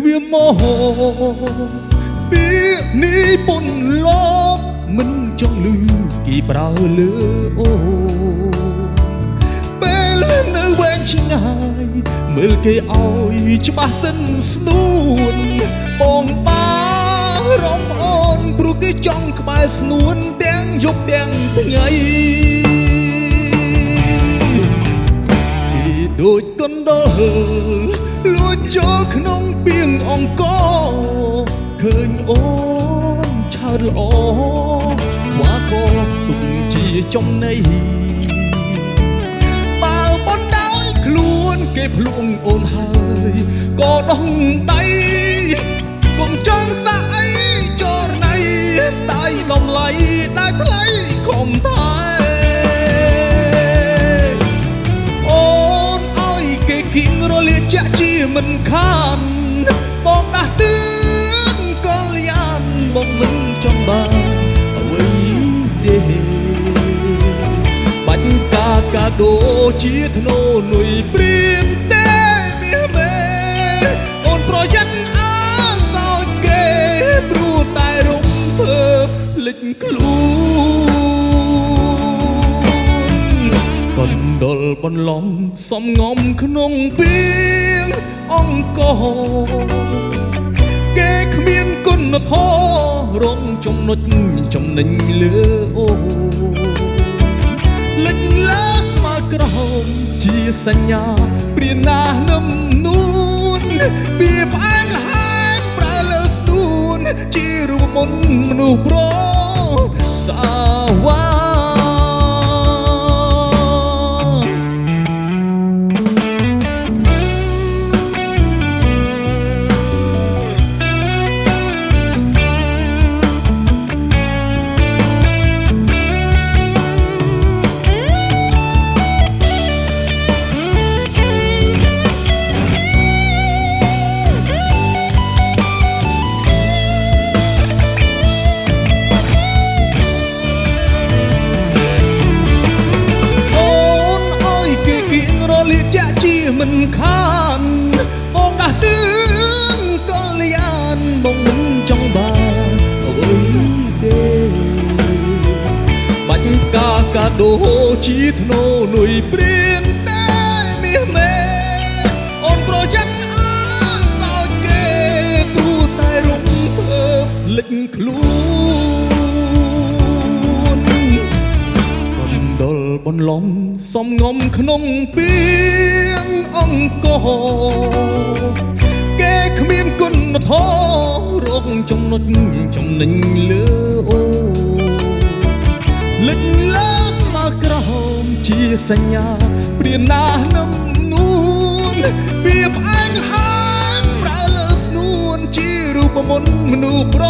វាមកពីនេះពុនលោកមិនចង់លឺគេប្រើលើអូពេលនៅវែងឆ្ងាយមើលគេឲ្យច្បាស់សិនស្នួនបងរំអូនព្រោះគេចង់ក្បែរស្នួនទាំងយប់ទាំងថ្ងៃគេដូចកណ្ដុរលួចចូលក្នុងពាងអង្គឃើញអូនឆើតល្អខ្វះក៏ទុកជាចំណៃបើប៉ុនដោយខ្លួនគេភ្លួងអូនហើយក៏ដងដៃកុំចង់សាក់អីចរណៃស្ដាយដំឡៃដែលថ្លៃខំតែអូនឲ្យគេគៀងរលាចាក់ជាមិនខានបងដាស់តឿនកលយានបងមិនចង់បានអ្វីទេបាញ់កាដូជាធ្នូនុយព្រៀមទេមាសមេអូនប្រយ័ត្នព្រោះតែរំភើបភ្លេចខ្លួនកណ្ដុលបន្លំសំងំក្នុងពាងអង្គគេគ្មានគុណធម៌រងចំណុចចំណេញលើអូលេចលើស្មើក្រហមជាសញ្ញាព្រាណានឹមនួនពីផ្អែមល្ហែមជារូបមន្តមនុស្សប្រសាវ៉ាមិនខានបងដាស់តឿនកលយានបងមិនចង់បានអ្វីទេបាញ់កាដូជាធ្នូនុយព្រៀនតែមាសមេអូនប្រយ័ត្នអើសោចគេទូតែរំភើបលេចខ្លួនកណ្ដុលបន្លំសំងំក្នុងពាងអង្គគេគ្មានគុណធម៌រកចំណុចចំណេញលើអូលេចលើស្មើក្រហមជាសញ្ញាព្រាណានឹមនួនពីផ្អែមល្ហែមប្រើលើស្នួនជារូបមន្តមនុស្សប្រ